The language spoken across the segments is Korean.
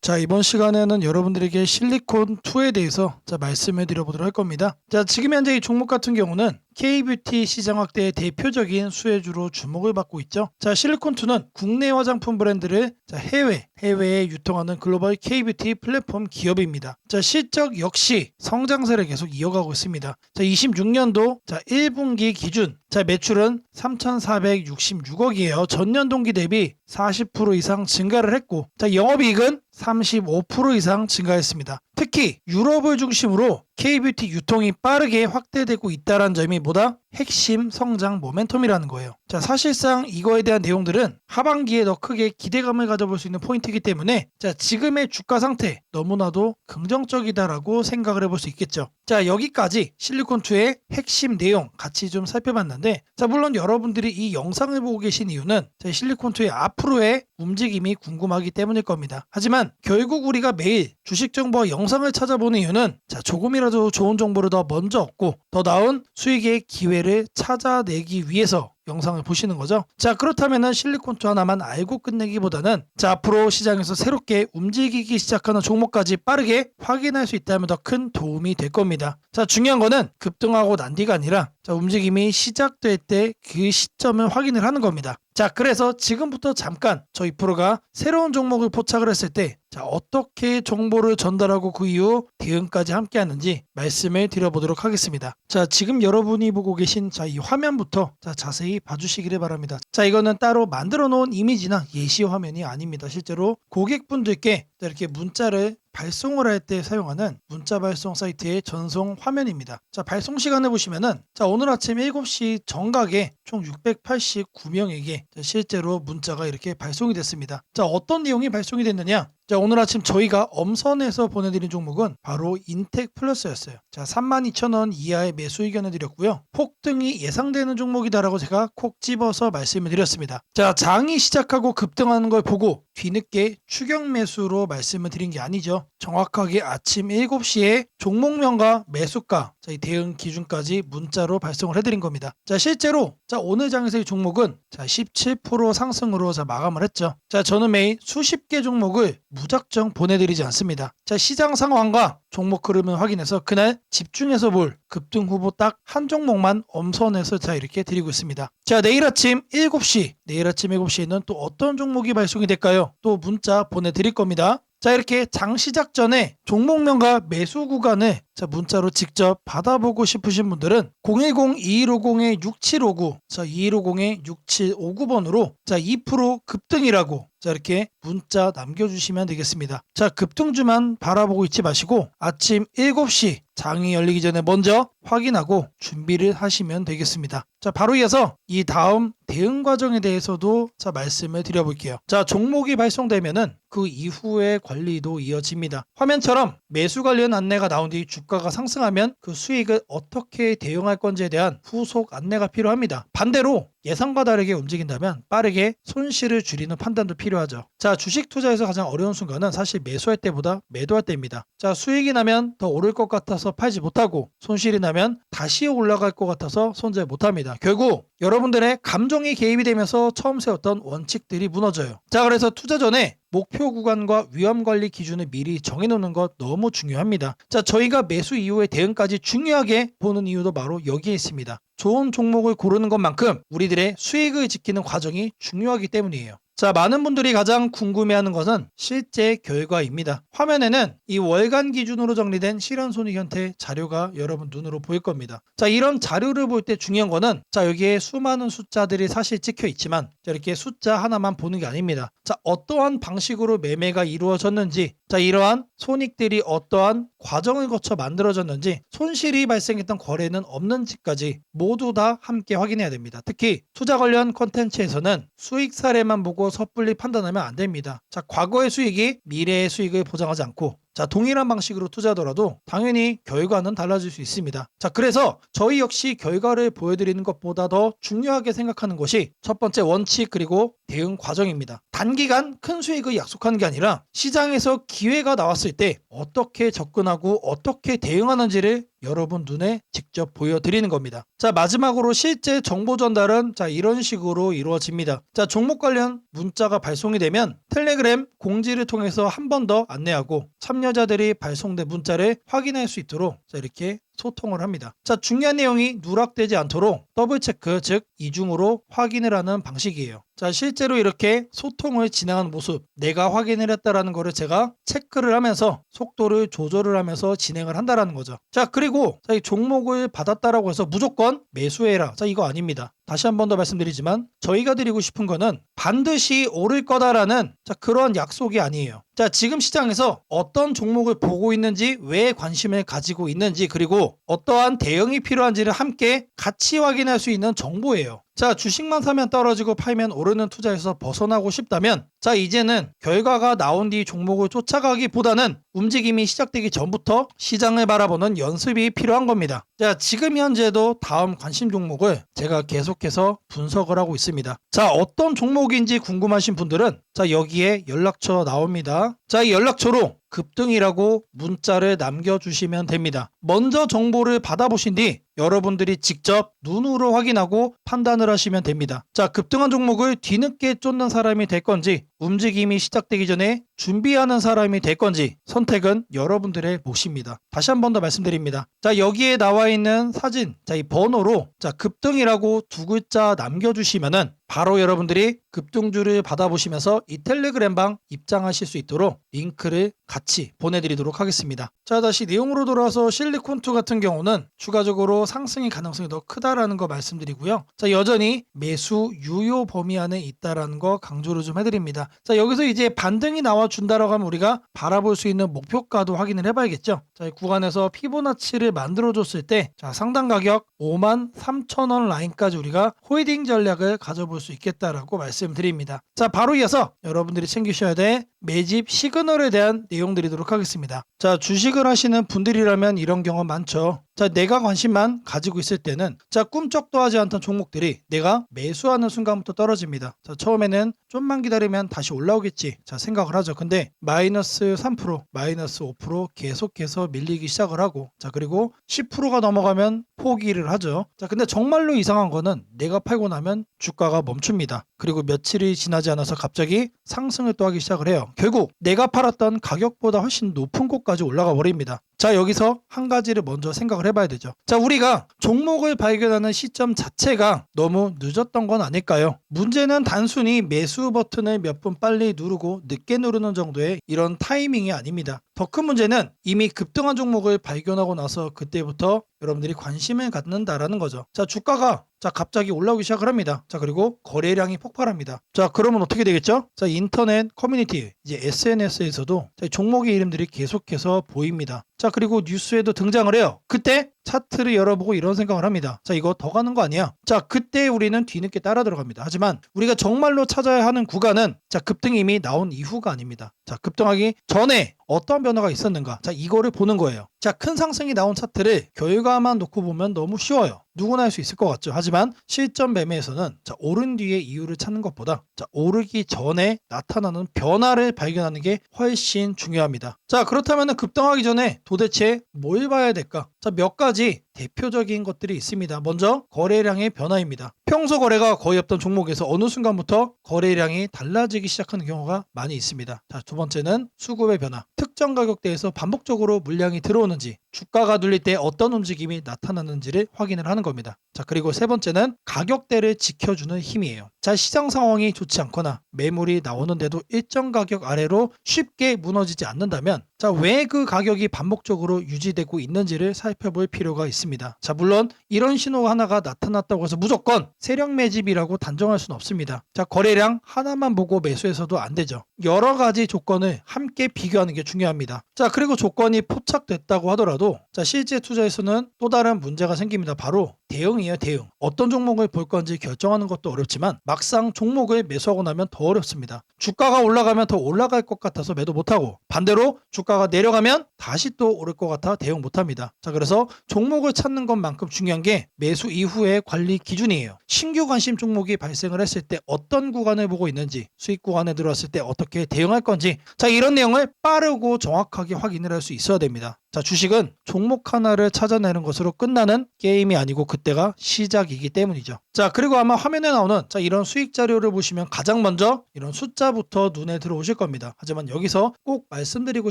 자, 이번 시간에는 여러분들에게 실리콘2에 대해서 말씀해 드려보도록 할 겁니다. 자, 지금 현재 이 종목 같은 경우는 K뷰티 시장 확대의 대표적인 수혜주로 주목을 받고 있죠. 자, 실리콘2는 국내 화장품 브랜드를 해외에 유통하는 글로벌 K뷰티 플랫폼 기업입니다. 자, 실적 역시 성장세를 계속 이어가고 있습니다. 자, 26년도 1분기 기준 매출은 3,466억이에요. 전년 동기 대비 40% 이상 증가를 했고, 영업이익은 35% 이상 증가했습니다. 특히 유럽을 중심으로 K뷰티 유통이 빠르게 확대되고 있다는 점이 보다 핵심 성장 모멘텀이라는 거예요. 자, 사실상 이거에 대한 내용들은 하반기에 더 크게 기대감을 가져볼 수 있는 포인트이기 때문에 지금의 주가 상태 너무나도 긍정적이다라고 생각을 해볼 수 있겠죠. 자, 여기까지 실리콘2의 핵심 내용 같이 좀 살펴봤는데, 물론 여러분들이 이 영상을 보고 계신 이유는 실리콘2의 앞으로의 움직임이 궁금하기 때문일 겁니다. 하지만 결국 우리가 매일 주식 정보와 영상을 찾아보는 이유는 조금이라도 좋은 정보를 더 먼저 얻고 더 나은 수익의 기회를 찾아내기 위해서 영상을 보시는 거죠. 자, 그렇다면 실리콘2 하나만 알고 끝내기보다는 앞으로 시장에서 새롭게 움직이기 시작하는 종목까지 빠르게 확인할 수 있다면 더 큰 도움이 될 겁니다. 자, 중요한 거는 급등하고 난 뒤가 아니라 움직임이 시작될 때 그 시점을 확인을 하는 겁니다. 자, 그래서 지금부터 잠깐 저희 프로가 새로운 종목을 포착을 했을 때 어떻게 정보를 전달하고 그 이후 대응까지 함께 하는지 말씀을 드려보도록 하겠습니다. 자, 지금 여러분이 보고 계신 이 화면부터 자세히 봐주시기를 바랍니다. 자, 이거는 따로 만들어 놓은 이미지나 예시 화면이 아닙니다. 실제로 고객분들께 이렇게 문자를 발송을 할 때 사용하는 문자 발송 사이트의 전송 화면입니다. 자, 발송 시간을 보시면은 오늘 아침 7시 정각에 총 689명에게 실제로 문자가 이렇게 발송이 됐습니다. 자, 어떤 내용이 발송이 됐느냐? 자, 오늘 아침 저희가 엄선해서 보내드린 종목은 바로 인텍플러스였어요. 자, 32,000원 이하의 매수 의견을 드렸고요. 폭등이 예상되는 종목이다라고 제가 콕 집어서 말씀을 드렸습니다. 자, 장이 시작하고 급등하는 걸 보고 뒤늦게 추격 매수로 말씀을 드린 게 아니죠. 정확하게 아침 7시에 종목명과 매수가, 이 대응 기준까지 문자로 발송을 해드린 겁니다. 자, 실제로 오늘 장에서의 종목은 17% 상승으로 마감을 했죠. 자, 저는 매일 수십 개 종목을 무작정 보내드리지 않습니다. 자, 시장 상황과 종목 흐름을 확인해서 그날 집중해서 볼 급등 후보 딱 한 종목만 엄선해서 이렇게 드리고 있습니다. 자, 내일 아침 7시에는 또 어떤 종목이 발송이 될까요? 또 문자 보내드릴 겁니다. 자, 이렇게 장 시작 전에 종목명과 매수 구간을 문자로 직접 받아보고 싶으신 분들은 010-2150-6759 2150-6759번으로 2% 급등이라고 이렇게 문자 남겨주시면 되겠습니다. 자, 급등주만 바라보고 있지 마시고 아침 7시 장이 열리기 전에 먼저 확인하고 준비를 하시면 되겠습니다. 자, 바로 이어서 이 다음 대응 과정에 대해서도 말씀을 드려볼게요. 자, 종목이 발송되면은 그 이후의 관리도 이어집니다. 화면처럼 매수 관련 안내가 나온 뒤 주가가 상승하면 그 수익을 어떻게 대응할 건지에 대한 후속 안내가 필요합니다. 반대로 예상과 다르게 움직인다면 빠르게 손실을 줄이는 판단도 필요하죠. 자, 주식 투자에서 가장 어려운 순간은 사실 매수할 때보다 매도할 때입니다. 자, 수익이 나면 더 오를 것 같아서 팔지 못하고 손실이 나면 다시 올라갈 것 같아서 손절 못합니다. 결국 여러분들의 감정이 개입이 되면서 처음 세웠던 원칙들이 무너져요. 자, 그래서 투자 전에 목표 구간과 위험 관리 기준을 미리 정해놓는 것 너무 중요합니다. 자, 저희가 매수 이후의 대응까지 중요하게 보는 이유도 바로 여기에 있습니다. 좋은 종목을 고르는 것만큼 우리들의 수익을 지키는 과정이 중요하기 때문이에요. 자, 많은 분들이 가장 궁금해하는 것은 실제 결과입니다. 화면에는 이 월간 기준으로 정리된 실현손익 형태 자료가 여러분 눈으로 보일 겁니다. 자, 이런 자료를 볼 때 중요한 거는 여기에 수많은 숫자들이 사실 찍혀 있지만 이렇게 숫자 하나만 보는 게 아닙니다. 자, 어떠한 방식으로 매매가 이루어졌는지, 이러한 손익들이 어떠한 과정을 거쳐 만들어졌는지, 손실이 발생했던 거래는 없는지까지 모두 다 함께 확인해야 됩니다. 특히 투자 관련 콘텐츠에서는 수익 사례만 보고 섣불리 판단하면 안 됩니다. 자, 과거의 수익이 미래의 수익을 보장하지 않고 동일한 방식으로 투자하더라도 당연히 결과는 달라질 수 있습니다. 자, 그래서 저희 역시 결과를 보여드리는 것보다 더 중요하게 생각하는 것이 첫 번째 원칙 그리고 대응 과정입니다. 단기간 큰 수익을 약속하는 게 아니라 시장에서 기회가 나왔을 때 어떻게 접근하고 어떻게 대응하는지를 여러분 눈에 직접 보여드리는 겁니다. 자, 마지막으로 실제 정보 전달은 자, 이런 식으로 이루어집니다. 자, 종목 관련 문자가 발송이 되면 텔레그램 공지를 통해서 한 번 더 안내하고 참여자들이 발송된 문자를 확인할 수 있도록 자, 이렇게 소통을 합니다. 자, 중요한 내용이 누락되지 않도록 더블 체크, 즉 이중으로 확인을 하는 방식이에요. 자, 실제로 이렇게 소통을 진행하는 모습, 내가 확인을 했다라는 거를 제가 체크를 하면서 속도를 조절을 하면서 진행을 한다라는 거죠. 자, 그리고 자, 이 종목을 받았다라고 해서 무조건 매수해라. 자, 이거 아닙니다. 다시 한 번 더 말씀드리지만 저희가 드리고 싶은 거는 반드시 오를 거다라는 자, 그런 약속이 아니에요. 자, 지금 시장에서 어떤 종목을 보고 있는지, 왜 관심을 가지고 있는지, 그리고 어떠한 대응이 필요한지를 함께 같이 확인할 수 있는 정보예요. 자, 주식만 사면 떨어지고 팔면 오르는 투자에서 벗어나고 싶다면 자, 이제는 결과가 나온 뒤 종목을 쫓아가기보다는 움직임이 시작되기 전부터 시장을 바라보는 연습이 필요한 겁니다. 자, 지금 현재도 다음 관심 종목을 제가 계속해서 분석을 하고 있습니다. 자, 어떤 종목인지 궁금하신 분들은 자, 여기에 연락처 나옵니다. 자, 이 연락처로 급등이라고 문자를 남겨주시면 됩니다. 먼저 정보를 받아보신 뒤 여러분들이 직접 눈으로 확인하고 판단을 하시면 됩니다. 자, 급등한 종목을 뒤늦게 쫓는 사람이 될 건지 움직임이 시작되기 전에 준비하는 사람이 될 건지 선택은 여러분들의 몫입니다. 다시 한 번 더 말씀드립니다. 자, 여기에 나와 있는 사진, 자, 이 번호로 자, 급등이라고 두 글자 남겨주시면은 바로 여러분들이 급등주를 받아보시면서 이 텔레그램방 입장하실 수 있도록 링크를 같이 보내드리도록 하겠습니다. 자, 다시 내용으로 돌아와서 실리콘2 같은 경우는 추가적으로 상승의 가능성이 더 크다라는 거 말씀드리고요. 자, 여전히 매수 유효 범위 안에 있다라는 거 강조를 좀 해드립니다. 자, 여기서 이제 반등이 나와준다라고 하면 우리가 바라볼 수 있는 목표가도 확인을 해봐야겠죠. 자, 이 구간에서 피보나치를 만들어줬을 때 자, 상단 가격 53,000원 라인까지 우리가 홀딩 전략을 가져볼 수 있겠다라고 말씀드립니다. 자, 바로 이어서 여러분들이 챙기셔야 될 매집 시그널에 대한 내용 드리도록 하겠습니다. 자, 주식을 하시는 분들이라면 이런 경험 많죠. 자, 내가 관심만 가지고 있을 때는 자, 꿈쩍도 하지 않던 종목들이 내가 매수하는 순간부터 떨어집니다. 자, 처음에는 좀만 기다리면 다시 올라오겠지 자, 생각을 하죠. 근데 마이너스 3%, 마이너스 5% 계속해서 밀리기 시작을 하고 자, 그리고 10%가 넘어가면 포기를 하죠. 자, 근데 정말로 이상한 거는 내가 팔고 나면 주가가 멈춥니다. 그리고 며칠이 지나지 않아서 갑자기 상승을 또 하기 시작을 해요. 결국 내가 팔았던 가격보다 훨씬 높은 곳까지 올라가 버립니다. 자, 여기서 한 가지를 먼저 생각을 해봐야 되죠. 자, 우리가 종목을 발견하는 시점 자체가 너무 늦었던 건 아닐까요? 문제는 단순히 매수 버튼을 몇 분 빨리 누르고 늦게 누르는 정도의 이런 타이밍이 아닙니다. 더 큰 문제는 이미 급등한 종목을 발견하고 나서 그때부터 여러분들이 관심을 갖는다라는 거죠. 자, 주가가 자, 갑자기 올라오기 시작을 합니다. 자, 그리고 거래량이 폭발합니다. 자, 그러면 어떻게 되겠죠? 자, 인터넷 커뮤니티, 이제 SNS에서도 종목의 이름들이 계속해서 보입니다. 자, 그리고 뉴스에도 등장을 해요. 그때 차트를 열어보고 이런 생각을 합니다. 자, 이거 더 가는 거 아니야? 자, 그때 우리는 뒤늦게 따라 들어갑니다. 하지만 우리가 정말로 찾아야 하는 구간은 자, 급등이 이미 나온 이후가 아닙니다. 자, 급등하기 전에 어떤 변화가 있었는가? 자, 이거를 보는 거예요. 자, 큰 상승이 나온 차트를 결과만 놓고 보면 너무 쉬워요. 누구나 할 수 있을 것 같죠. 하지만 실전 매매에서는 자, 오른 뒤에 이유를 찾는 것보다 자, 오르기 전에 나타나는 변화를 발견하는 게 훨씬 중요합니다. 자, 그렇다면 급등하기 전에 도대체 뭘 봐야 될까? 자, 몇 가지 대표적인 것들이 있습니다. 먼저 거래량의 변화입니다. 평소 거래가 거의 없던 종목에서 어느 순간부터 거래량이 달라지기 시작하는 경우가 많이 있습니다. 자, 두 번째는 수급의 변화. 특정 가격대에서 반복적으로 물량이 들어오는지, 주가가 눌릴 때 어떤 움직임이 나타나는지를 확인을 하는 겁니다. 자, 그리고 세 번째는 가격대를 지켜주는 힘이에요. 자, 시장 상황이 좋지 않거나 매물이 나오는데도 일정 가격 아래로 쉽게 무너지지 않는다면 자, 왜 그 가격이 반복적으로 유지되고 있는지를 살펴볼 필요가 있습니다. 자, 물론 이런 신호 하나가 나타났다고 해서 무조건 세력 매집이라고 단정할 수는 없습니다. 자, 거래량 하나만 보고 매수해서도 안 되죠. 여러 가지 조건을 함께 비교하는 게 중요합니다. 자, 그리고 조건이 포착됐다고 하더라도 자, 실제 투자에서는 또 다른 문제가 생깁니다. 바로 대응이에요, 대응. 어떤 종목을 볼 건지 결정하는 것도 어렵지만 막상 종목을 매수하고 나면 더 어렵습니다. 주가가 올라가면 더 올라갈 것 같아서 매도 못하고, 반대로 주가가 내려가면 다시 또 오를 것 같아 대응 못합니다. 자, 그래서 종목을 찾는 것만큼 중요한 게 매수 이후의 관리 기준이에요. 신규 관심 종목이 발생을 했을 때 어떤 구간을 보고 있는지, 수익 구간에 들어왔을 때 어떻게 대응할 건지, 자, 이런 내용을 빠르고 정확하게 확인을 할 수 있어야 됩니다. 자, 주식은 종목 하나를 찾아내는 것으로 끝나는 게임이 아니고 그때가 시작이기 때문이죠. 자, 그리고 아마 화면에 나오는 이런 수익 자료를 보시면 가장 먼저 이런 숫자부터 눈에 들어오실 겁니다. 하지만 여기서 꼭 말씀드리고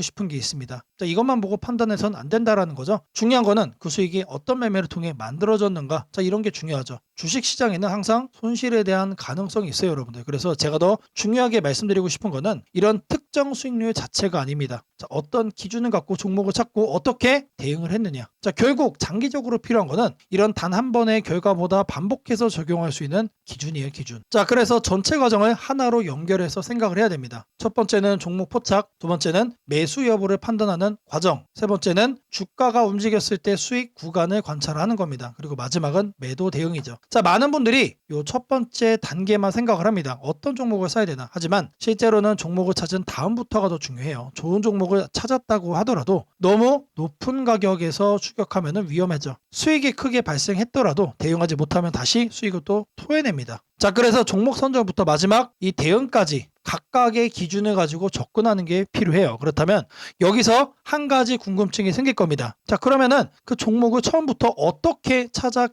싶은 게 있습니다. 자, 이것만 보고 판단해서는 안 된다라는 거죠. 중요한 거는 그 수익이 어떤 매매를 통해 만들어졌는가, 자, 이런 게 중요하죠. 주식 시장에는 항상 손실에 대한 가능성이 있어요, 여러분들. 그래서 제가 더 중요하게 말씀드리고 싶은 거는 이런 특정 수익률 자체가 아닙니다. 자, 어떤 기준을 갖고 종목을 찾고 어떻게 대응을 했느냐. 자, 결국 장기적으로 필요한 거는 이런 단 한 번의 결과보다 반복해서 적용할 수 있는 기준이에요, 기준. 자, 그래서 전체 과정을 하나로 연결해서 생각을 해야 됩니다. 첫 번째는 종목 포착, 두 번째는 매수 여부를 판단하는 과정, 세 번째는 주가가 움직였을 때 수익 구간을 관찰하는 겁니다. 그리고 마지막은 매도 대응이죠. 자, 많은 분들이 이 첫 번째 단계만 생각을 합니다. 어떤 종목을 사야 되나. 하지만 실제로는 종목을 찾은 다음부터가 더 중요해요. 좋은 종목을 찾았다고 하더라도 너무 높은 가격에서 추격하면 위험하죠. 수익이 크게 발생했더라도 대응하지 못하면 다시 수익을 또 토해냅니다. 자, 그래서 종목 선정부터 마지막 이 대응까지 각각의 기준을 가지고 접근하는 게 필요해요. 그렇다면 여기서 한 가지 궁금증이 생길 겁니다. 자, 그러면은 그 종목을 처음부터 어떻게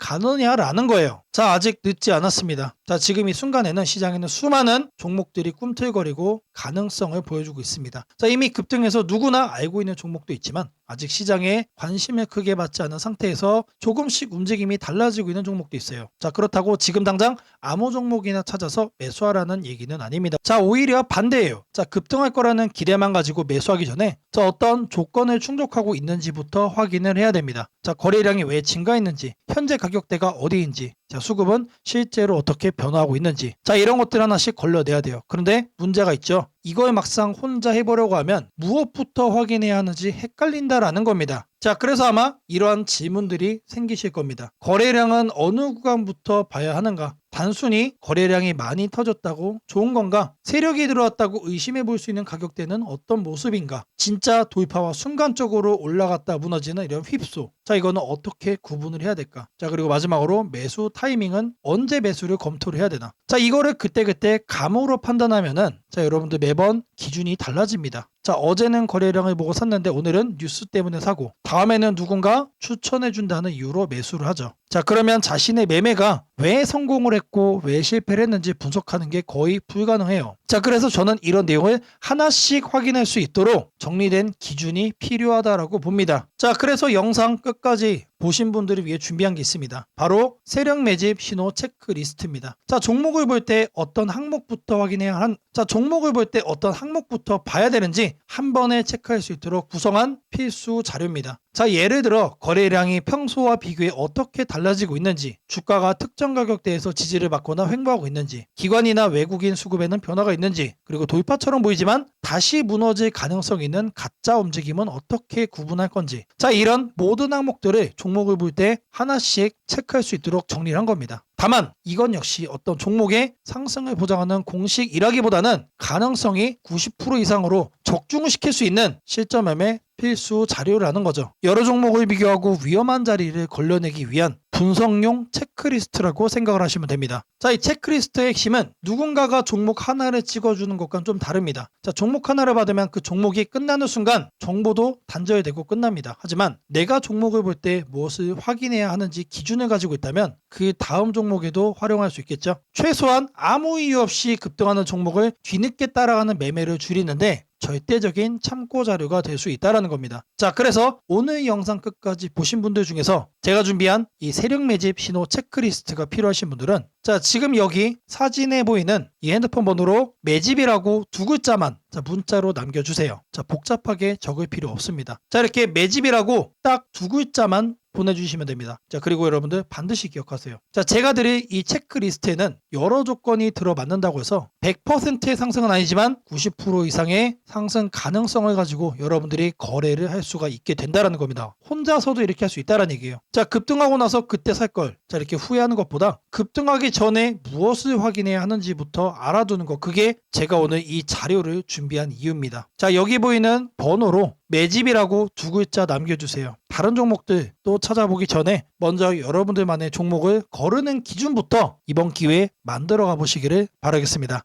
찾아가느냐라는 거예요. 자, 아직 늦지 않았습니다. 자, 지금 이 순간에는 시장에는 수많은 종목들이 꿈틀거리고 가능성을 보여주고 있습니다. 자, 이미 급등해서 누구나 알고 있는 종목도 있지만 아직 시장에 관심을 크게 받지 않은 상태에서 조금씩 움직임이 달라지고 있는 종목도 있어요. 자, 그렇다고 지금 당장 아무 종목이나 찾아서 매수하라는 얘기는 아닙니다. 자, 오히려 반대예요. 자, 급등할 거라는 기대만 가지고 매수하기 전에 자, 어떤 조건을 충족하고 있는지부터 확인을 해야 됩니다. 자, 거래량이 왜 증가했는지, 현재 가격대가 어디인지, 자, 수급은 실제로 어떻게 변화하고 있는지, 자, 이런 것들 하나씩 걸러내야 돼요. 그런데 문제가 있죠. 이걸 막상 혼자 해보려고 하면 무엇부터 확인해야 하는지 헷갈린다라는 겁니다. 자, 그래서 아마 이러한 질문들이 생기실 겁니다. 거래량은 어느 구간부터 봐야 하는가? 단순히 거래량이 많이 터졌다고 좋은 건가? 세력이 들어왔다고 의심해 볼 수 있는 가격대는 어떤 모습인가? 진짜 돌파와 순간적으로 올라갔다 무너지는 이런 휩소. 자, 이거는 어떻게 구분을 해야 될까? 자, 그리고 마지막으로 매수 타이밍은 언제 매수를 검토를 해야 되나? 자, 이거를 그때그때 감으로 판단하면은 자, 여러분들 매번 기준이 달라집니다. 자, 어제는 거래량을 보고 샀는데 오늘은 뉴스 때문에 사고, 다음에는 누군가 추천해준다는 이유로 매수를 하죠. 자, 그러면 자신의 매매가 왜 성공을 했고 왜 실패를 했는지 분석하는 게 거의 불가능해요. 자, 그래서 저는 이런 내용을 하나씩 확인할 수 있도록 정리된 기준이 필요하다라고 봅니다. 자, 그래서 영상 끝까지 보신 분들을 위해 준비한 게 있습니다. 바로 세력 매집 신호 체크리스트입니다. 자, 종목을 볼 때 어떤 항목부터 확인해야 종목을 볼 때 어떤 항목부터 봐야 되는지 한 번에 체크할 수 있도록 구성한 필수 자료입니다. 자, 예를 들어 거래량이 평소와 비교해 어떻게 달라지고 있는지, 주가가 특정 가격대에서 지지를 받거나 횡보하고 있는지, 기관이나 외국인 수급에는 변화가 있는지, 그리고 돌파처럼 보이지만 다시 무너질 가능성이 있는 가짜 움직임은 어떻게 구분할 건지, 자, 이런 모든 항목들을 종목을 볼 때 하나씩 체크할 수 있도록 정리를 한 겁니다. 다만 이건 역시 어떤 종목의 상승을 보장하는 공식이라기보다는 가능성이 90% 이상으로 적중을 시킬 수 있는 실전 매매 필수 자료라는 거죠. 여러 종목을 비교하고 위험한 자리를 걸러내기 위한 분석용 체크리스트라고 생각을 하시면 됩니다. 자, 이 체크리스트의 핵심은 누군가가 종목 하나를 찍어주는 것과는 좀 다릅니다. 자, 종목 하나를 받으면 그 종목이 끝나는 순간 정보도 단절되고 끝납니다. 하지만 내가 종목을 볼 때 무엇을 확인해야 하는지 기준을 가지고 있다면 그 다음 종목에도 활용할 수 있겠죠. 최소한 아무 이유 없이 급등하는 종목을 뒤늦게 따라가는 매매를 줄이는데 절대적인 참고 자료가 될 수 있다는 겁니다. 자, 그래서 오늘 영상 끝까지 보신 분들 중에서 제가 준비한 이 세력 매집 신호 체크리스트가 필요하신 분들은 자, 지금 여기 사진에 보이는 이 핸드폰 번호로 매집이라고 두 글자만 자, 문자로 남겨주세요. 자, 복잡하게 적을 필요 없습니다. 자, 이렇게 매집이라고 딱 두 글자만 보내주시면 됩니다. 자, 그리고 여러분들 반드시 기억하세요. 자, 제가 드릴 이 체크리스트에는 여러 조건이 들어맞는다고 해서 100%의 상승은 아니지만 90% 이상의 상승 가능성을 가지고 여러분들이 거래를 할 수가 있게 된다는 겁니다. 혼자서도 이렇게 할 수 있다는 얘기예요. 자, 급등하고 나서 그때 살 걸. 자, 이렇게 후회하는 것보다 급등하기 전에 무엇을 확인해야 하는지부터 알아두는 거. 그게 제가 오늘 이 자료를 준비한 이유입니다. 자, 여기 보이는 번호로 매집이라고 두 글자 남겨주세요. 다른 종목들 또 찾아보기 전에 먼저 여러분들만의 종목을 거르는 기준부터 이번 기회에 만들어 가보시기를 바라겠습니다.